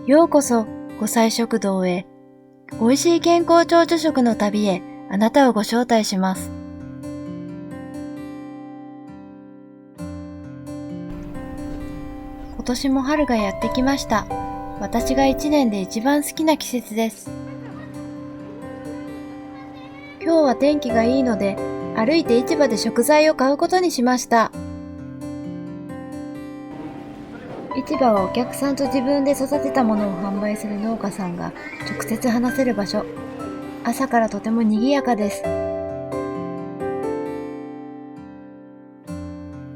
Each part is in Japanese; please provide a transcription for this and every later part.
ようこそ5歳食堂へ。美味しい健康長寿食の旅へあなたをご招待します。今年も春がやってきました。私が1年で一番好きな季節です。今日は天気がいいので、歩いて市場で食材を買うことにしました。市場はお客さんと自分で育てたものを販売する農家さんが直接話せる場所。朝からとても賑やかです。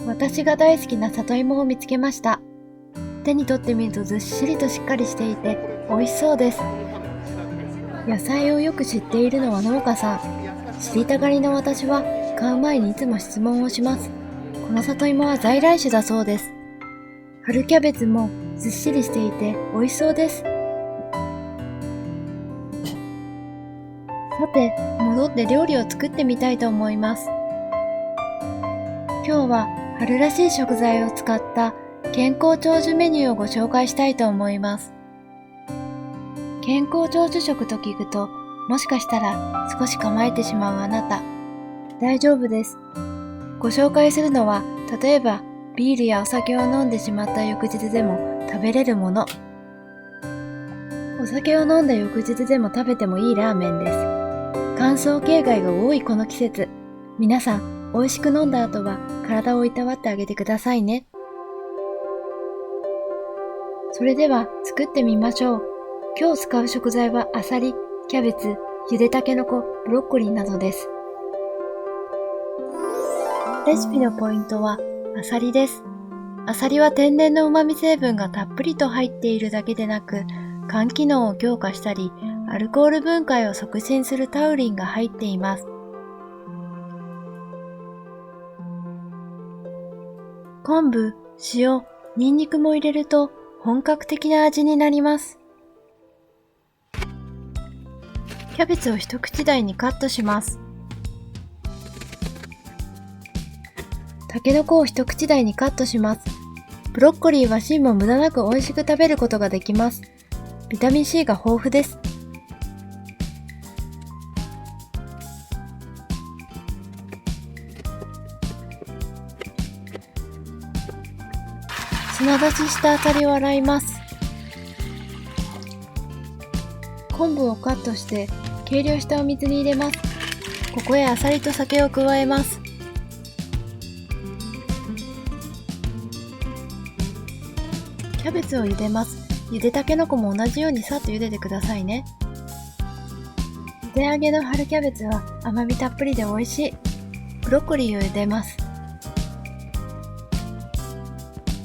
私が大好きな里芋を見つけました。手に取ってみるとずっしりとしっかりしていて美味しそうです。野菜をよく知っているのは農家さん。知りたがりの私は買う前にいつも質問をします。この里芋は在来種だそうです。春キャベツもずっしりしていて美味しそうです。さて、戻って料理を作ってみたいと思います。今日は春らしい食材を使った健康長寿メニューをご紹介したいと思います。健康長寿食と聞くと、もしかしたら少し構えてしまうあなた。大丈夫です。ご紹介するのは、例えばビールやお酒を飲んでしまった翌日でも食べれるもの。お酒を飲んだ翌日でも食べてもいいラーメンです。乾燥形骸が多いこの季節。皆さん、美味しく飲んだ後は体をいたわってあげてくださいね。それでは作ってみましょう。今日使う食材はアサリ、キャベツ、ゆでたけのこ、ブロッコリーなどです。レシピのポイントはアサリです。アサリは天然の旨味成分がたっぷりと入っているだけでなく、肝機能を強化したり、アルコール分解を促進するタウリンが入っています。昆布、塩、ニンニクも入れると本格的な味になります。キャベツを一口大にカットします。たけのこを一口大にカットします。ブロッコリーは芯も無駄なく美味しく食べることができます。ビタミン C が豊富です。砂出ししたアサリを洗います。昆布をカットして計量したお水に入れます。ここへアサリと酒を加えます。キャベツを茹でます。茹でたけのこも同じようにさっと茹でてくださいね。茹で上げの春キャベツは甘みたっぷりで美味しい。ブロッコリーを茹でます。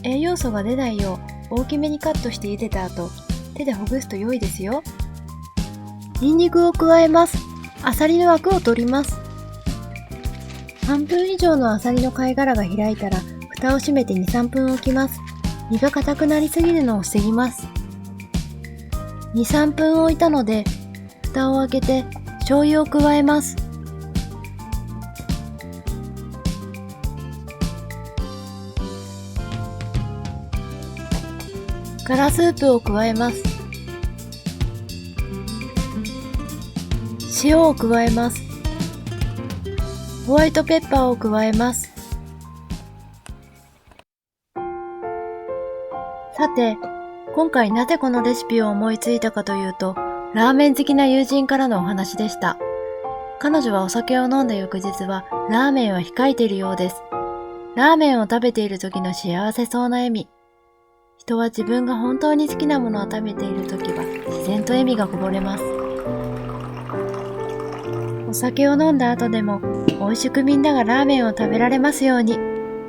栄養素が出ないよう大きめにカットして茹でた後、手でほぐすと良いですよ。ニンニクを加えます。アサリの枠を取ります。半分以上のアサリの貝殻が開いたら、蓋を閉めて 2,3 分置きます。身が硬くなりすぎるのを防ぎます。2、3分置いたので、蓋を開けて醤油を加えます。ガラスープを加えます。塩を加えます。ホワイトペッパーを加えます。さて、今回なぜこのレシピを思いついたかというと、ラーメン好きな友人からのお話でした。彼女はお酒を飲んだ翌日はラーメンを控えているようです。ラーメンを食べている時の幸せそうな笑み。人は自分が本当に好きなものを食べている時は自然と笑みがこぼれます。お酒を飲んだ後でも美味しくみんながラーメンを食べられますように。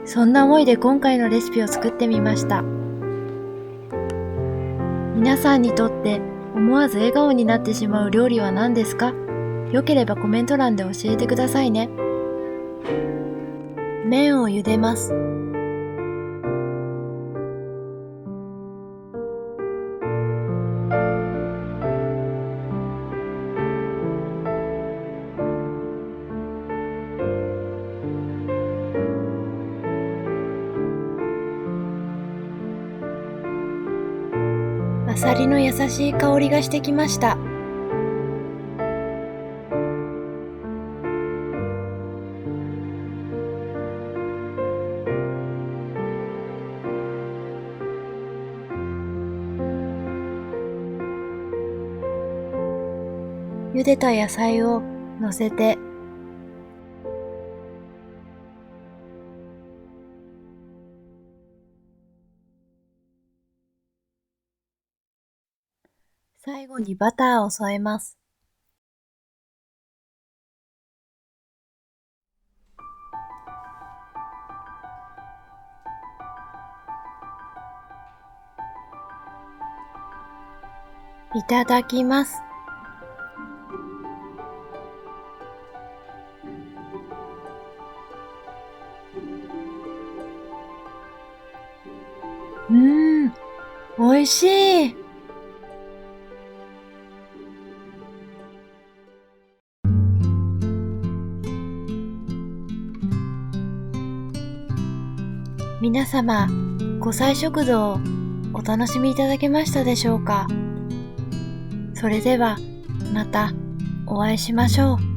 そんな思いで今回のレシピを作ってみました。皆さんにとって思わず笑顔になってしまう料理は何ですか？よければコメント欄で教えてくださいね。麺を茹でます。アアサリの優しい香りがしてきました。茹でた野菜を乗せて、最後にバターを添えます。いただきます。美味しい。皆様、五歳食堂をお楽しみいただけましたでしょうか。それでは、またお会いしましょう。